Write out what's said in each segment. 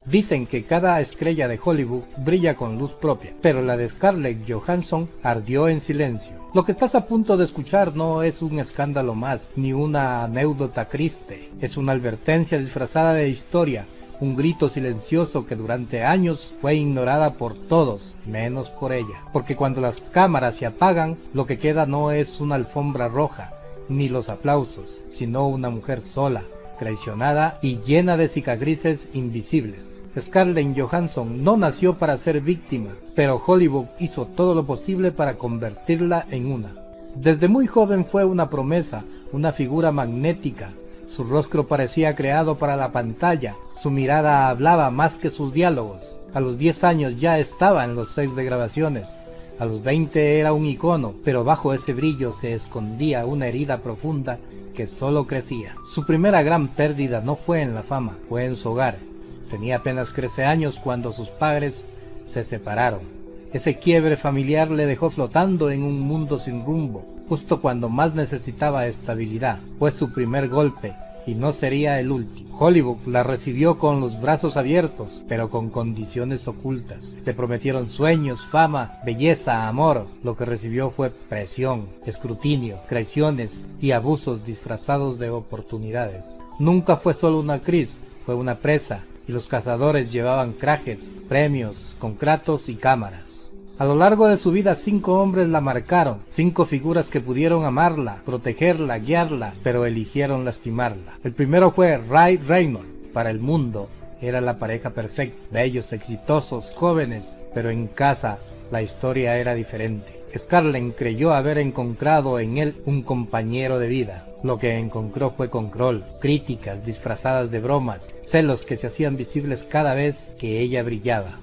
Dicen que cada estrella de Hollywood brilla con luz propia, pero la de Scarlett Johansson ardió en silencio. Lo que estás a punto de escuchar no es un escándalo más, ni una anécdota triste. Es una advertencia disfrazada de historia, un grito silencioso que durante años fue ignorada por todos, menos por ella. Porque cuando las cámaras se apagan, lo que queda no es una alfombra roja, ni los aplausos, sino una mujer sola, traicionada y llena de cicatrices invisibles. Scarlett Johansson no nació para ser víctima, pero Hollywood hizo todo lo posible para convertirla en una. Desde muy joven fue una promesa, una figura magnética. Su rostro parecía creado para la pantalla, su mirada hablaba más que sus diálogos. A los 10 años ya estaba en los sets de grabaciones. A los 20 era un icono, pero bajo ese brillo se escondía una herida profunda que solo crecía. Su primera gran pérdida no fue en la fama, fue en su hogar. Tenía apenas 13 años cuando sus padres se separaron. Ese quiebre familiar le dejó flotando en un mundo sin rumbo, justo cuando más necesitaba estabilidad. Fue su primer golpe, y no sería el último. Hollywood la recibió con los brazos abiertos, pero con condiciones ocultas. Le prometieron sueños, fama, belleza, amor. Lo que recibió fue presión, escrutinio, traiciones y abusos disfrazados de oportunidades. Nunca fue solo una actriz, fue una presa, y los cazadores llevaban trajes, premios, contratos y cámaras. A lo largo de su vida 5 hombres la marcaron, 5 figuras que pudieron amarla, protegerla, guiarla, pero eligieron lastimarla. El primero fue Ray Reynolds. Para el mundo era la pareja perfecta, bellos, exitosos, jóvenes, pero en casa la historia era diferente. Scarlett creyó haber encontrado en él un compañero de vida. Lo que encontró fue control, críticas disfrazadas de bromas, celos que se hacían visibles cada vez que ella brillaba.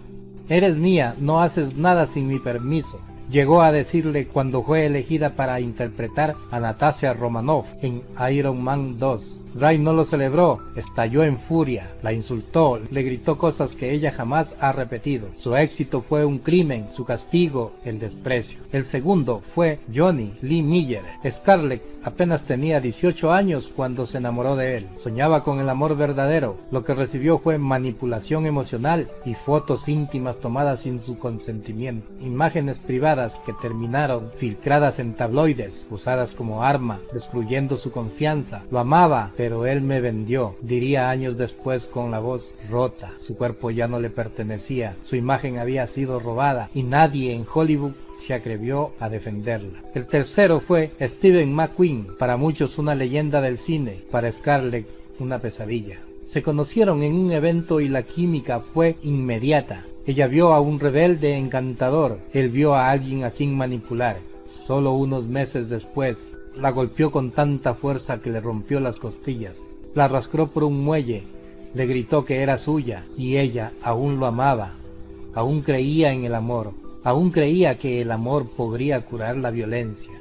«Eres mía, no haces nada sin mi permiso», llegó a decirle cuando fue elegida para interpretar a Natasha Romanoff en Iron Man 2. Ray no lo celebró, estalló en furia, la insultó, le gritó cosas que ella jamás ha repetido. Su éxito fue un crimen, su castigo el desprecio. El segundo fue Johnny Lee Miller. Scarlett apenas tenía 18 años cuando se enamoró de él. Soñaba con el amor verdadero. Lo que recibió fue manipulación emocional y fotos íntimas tomadas sin su consentimiento. Imágenes privadas que terminaron filtradas en tabloides, usadas como arma, destruyendo su confianza. Lo amaba, pero él me vendió, diría años después con la voz rota. Su cuerpo ya no le pertenecía, su imagen había sido robada y nadie en Hollywood se atrevió a defenderla. El tercero fue Steve McQueen, para muchos una leyenda del cine, para Scarlett una pesadilla. Se conocieron en un evento y la química fue inmediata. Ella vio a un rebelde encantador, él vio a alguien a quien manipular. Solo unos meses después, la golpeó con tanta fuerza que le rompió las costillas. La arrastró por un muelle, le gritó que era suya y ella aún lo amaba. Aún creía en el amor, aún creía que el amor podría curar la violencia.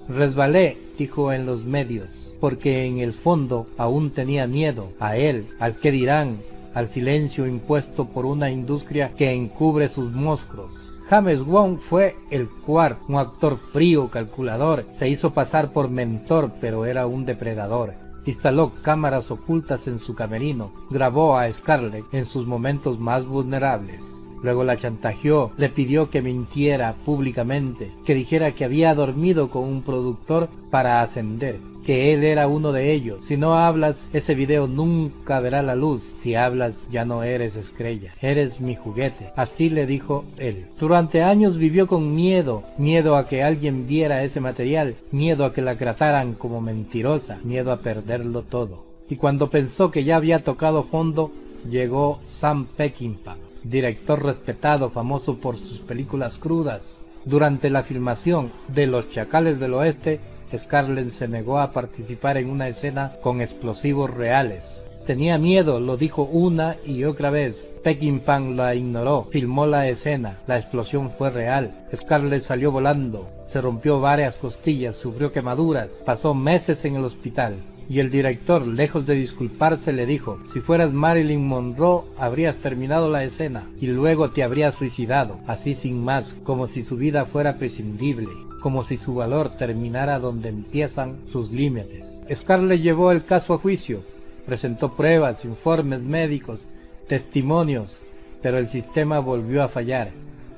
Resbalé, dijo en los medios, porque en el fondo aún tenía miedo a él, al qué dirán, al silencio impuesto por una industria que encubre sus monstruos. James Wong fue el cuarto, un actor frío, calculador, se hizo pasar por mentor, pero era un depredador. Instaló cámaras ocultas en su camerino, grabó a Scarlett en sus momentos más vulnerables. Luego la chantajeó, le pidió que mintiera públicamente, que dijera que había dormido con un productor para ascender, que él era uno de ellos. Si no hablas, ese video nunca verá la luz. Si hablas, ya no eres estrella, eres mi juguete. Así le dijo él. Durante años vivió con miedo, miedo a que alguien viera ese material, miedo a que la trataran como mentirosa, miedo a perderlo todo. Y cuando pensó que ya había tocado fondo, llegó Sam Peckinpah, director respetado, famoso por sus películas crudas. Durante la filmación de Los Chacales del Oeste, Scarlett se negó a participar en una escena con explosivos reales. Tenía miedo, lo dijo una y otra vez. Peckinpah la ignoró, filmó la escena, la explosión fue real. Scarlett salió volando, se rompió varias costillas, sufrió quemaduras, pasó meses en el hospital. Y el director, lejos de disculparse, le dijo: si fueras Marilyn Monroe, habrías terminado la escena y luego te habrías suicidado, así sin más, como si su vida fuera prescindible, como si su valor terminara donde empiezan sus límites. Scarlett llevó el caso a juicio, presentó pruebas, informes médicos, testimonios, pero el sistema volvió a fallar.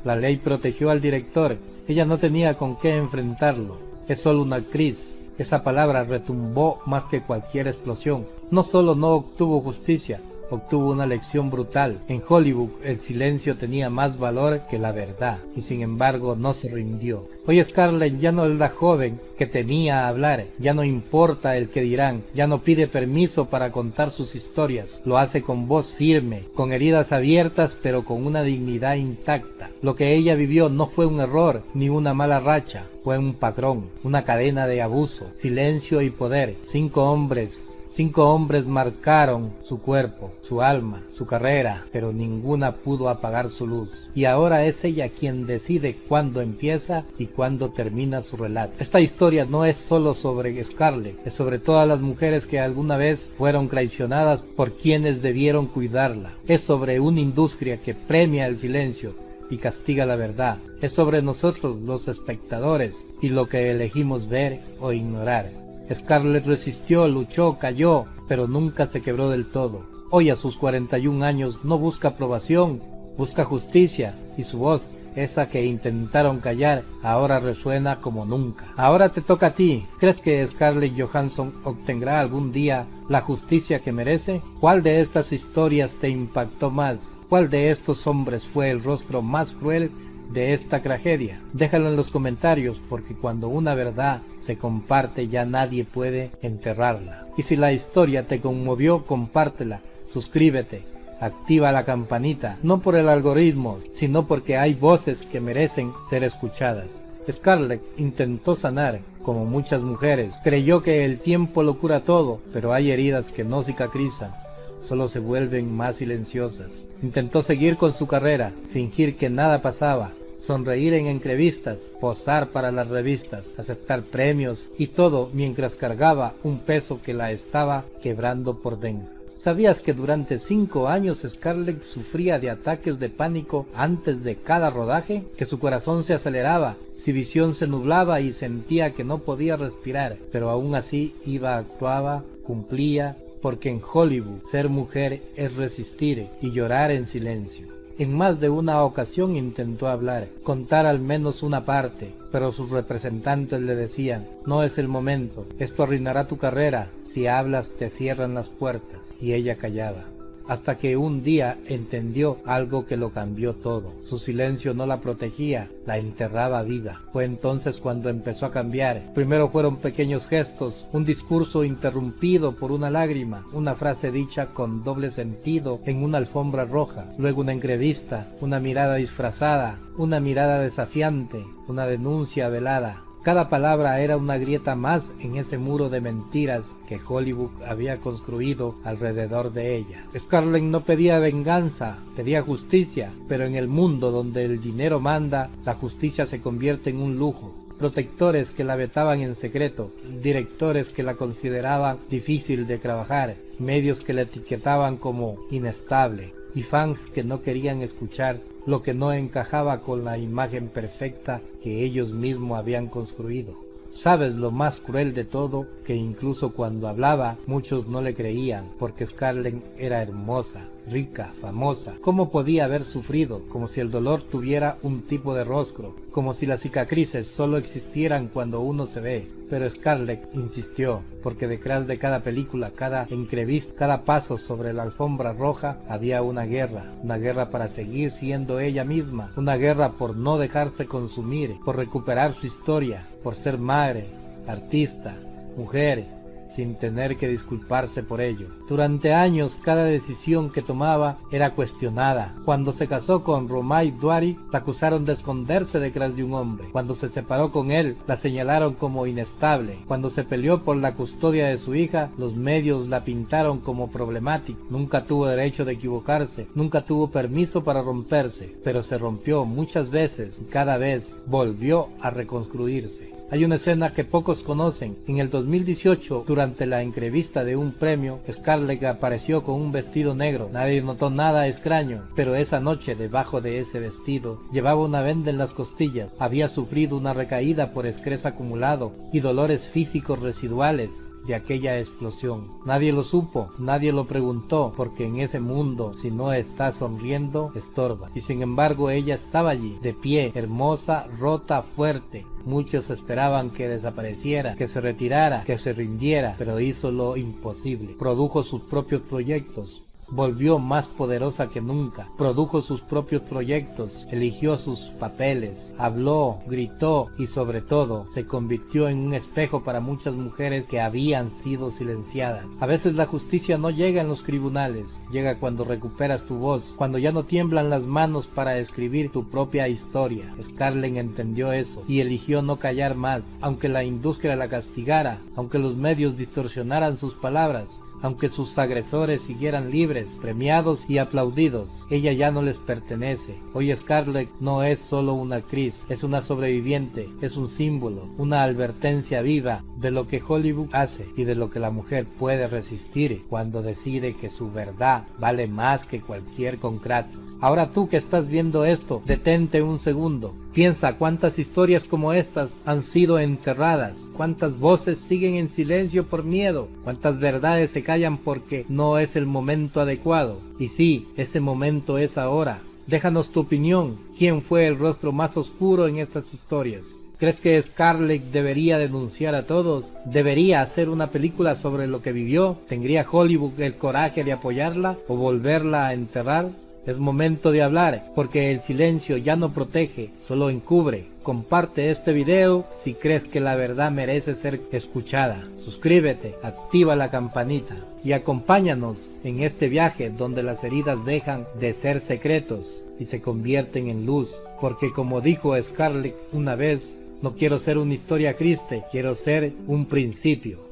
La ley protegió al director, ella no tenía con qué enfrentarlo. Es solo una actriz. Esa palabra retumbó más que cualquier explosión. No solo no obtuvo justicia, obtuvo una lección brutal. En Hollywood el silencio tenía más valor que la verdad, y sin embargo no se rindió. Hoy Scarlett ya no es la joven que temía hablar, ya no importa el que dirán, ya no pide permiso para contar sus historias, lo hace con voz firme, con heridas abiertas pero con una dignidad intacta. Lo que ella vivió no fue un error ni una mala racha, fue un patrón, una cadena de abuso, silencio y poder. Cinco hombres marcaron su cuerpo, su alma, su carrera, pero ninguna pudo apagar su luz. Y ahora es ella quien decide cuándo empieza y cuándo termina su relato. Esta historia no es solo sobre Scarlett, es sobre todas las mujeres que alguna vez fueron traicionadas por quienes debieron cuidarla. Es sobre una industria que premia el silencio y castiga la verdad. Es sobre nosotros, los espectadores, y lo que elegimos ver o ignorar. Scarlett resistió, luchó, cayó, pero nunca se quebró del todo. Hoy a sus 41 años no busca aprobación, busca justicia, y su voz, esa que intentaron callar, ahora resuena como nunca. Ahora te toca a ti. ¿Crees que Scarlett Johansson obtendrá algún día la justicia que merece? ¿Cuál de estas historias te impactó más? ¿Cuál de estos hombres fue el rostro más cruel de esta tragedia? Déjalo en los comentarios, porque cuando una verdad se comparte ya nadie puede enterrarla. Y si la historia te conmovió, compártela, suscríbete, activa la campanita, no por el algoritmo, sino porque hay voces que merecen ser escuchadas. Scarlett intentó sanar, como muchas mujeres, creyó que el tiempo lo cura todo, pero hay heridas que no cicatrizan, solo se vuelven más silenciosas. Intentó seguir con su carrera, fingir que nada pasaba, sonreír en entrevistas, posar para las revistas, aceptar premios y todo mientras cargaba un peso que la estaba quebrando por dentro. ¿Sabías que durante 5 años Scarlett sufría de ataques de pánico antes de cada rodaje? Que su corazón se aceleraba, su visión se nublaba y sentía que no podía respirar, pero aún así actuaba, cumplía, porque en Hollywood ser mujer es resistir y llorar en silencio. En más de una ocasión intentó hablar, contar al menos una parte, pero sus representantes le decían: no es el momento, esto arruinará tu carrera, si hablas te cierran las puertas, y ella callaba. Hasta que un día entendió algo que lo cambió todo. Su silencio no la protegía, la enterraba viva. Fue entonces cuando empezó a cambiar. Primero fueron pequeños gestos, un discurso interrumpido por una lágrima, una frase dicha con doble sentido en una alfombra roja, luego una entrevista, una mirada disfrazada, una mirada desafiante, una denuncia velada. Cada palabra era una grieta más en ese muro de mentiras que Hollywood había construido alrededor de ella. Scarlett no pedía venganza, pedía justicia, pero en el mundo donde el dinero manda, la justicia se convierte en un lujo. Protectores que la vetaban en secreto, directores que la consideraban difícil de trabajar, medios que la etiquetaban como inestable, y fans que no querían escuchar lo que no encajaba con la imagen perfecta que ellos mismos habían construido. ¿Sabes lo más cruel de todo? Que incluso cuando hablaba, muchos no le creían, porque Scarlett era hermosa, rica, famosa. ¿Cómo podía haber sufrido? Como si el dolor tuviera un tipo de rostro, como si las cicatrices solo existieran cuando uno se ve. Pero Scarlett insistió, porque detrás de cada película, cada entrevista, cada paso sobre la alfombra roja, había una guerra para seguir siendo ella misma, una guerra por no dejarse consumir, por recuperar su historia, por ser madre, artista, mujer, sin tener que disculparse por ello. Durante años cada decisión que tomaba era cuestionada. Cuando se casó con Romay Duary, la acusaron de esconderse detrás de un hombre. Cuando se separó con él, la señalaron como inestable. Cuando se peleó por la custodia de su hija, los medios la pintaron como problemática. Nunca tuvo derecho de equivocarse, nunca tuvo permiso para romperse, pero se rompió muchas veces y cada vez volvió a reconstruirse. Hay una escena que pocos conocen. En el 2018, durante la entrevista de un premio, Scarlett apareció con un vestido negro. Nadie notó nada extraño, pero esa noche, debajo de ese vestido, llevaba una venda en las costillas. Había sufrido una recaída por estrés acumulado y dolores físicos residuales. de aquella explosión. Nadie lo supo, nadie lo preguntó, porque en ese mundo, si no está sonriendo, estorba. Y sin embargo ella estaba allí, de pie, hermosa, rota, fuerte. Muchos esperaban que desapareciera, que se retirara, que se rindiera, pero hizo lo imposible. Produjo sus propios proyectos. Volvió más poderosa que nunca, produjo sus propios proyectos, eligió sus papeles, habló, gritó y sobre todo se convirtió en un espejo para muchas mujeres que habían sido silenciadas. A veces la justicia no llega en los tribunales, llega cuando recuperas tu voz, cuando ya no tiemblan las manos para escribir tu propia historia. Scarlett entendió eso y eligió no callar más, aunque la industria la castigara, aunque los medios distorsionaran sus palabras, aunque sus agresores siguieran libres, premiados y aplaudidos. Ella ya no les pertenece. Hoy Scarlett no es solo una actriz, es una sobreviviente, es un símbolo, una advertencia viva de lo que Hollywood hace y de lo que la mujer puede resistir cuando decide que su verdad vale más que cualquier contrato. Ahora tú que estás viendo esto, detente un segundo. Piensa cuántas historias como estas han sido enterradas, cuántas voces siguen en silencio por miedo, cuántas verdades se callan porque no es el momento adecuado. Y sí, ese momento es ahora. Déjanos tu opinión. ¿Quién fue el rostro más oscuro en estas historias? ¿Crees que Scarlett debería denunciar a todos? ¿Debería hacer una película sobre lo que vivió? ¿Tendría Hollywood el coraje de apoyarla o volverla a enterrar? Es momento de hablar, porque el silencio ya no protege, solo encubre. Comparte este video si crees que la verdad merece ser escuchada. Suscríbete, activa la campanita y acompáñanos en este viaje donde las heridas dejan de ser secretos y se convierten en luz. Porque como dijo Scarlett una vez, no quiero ser una historia triste, quiero ser un principio.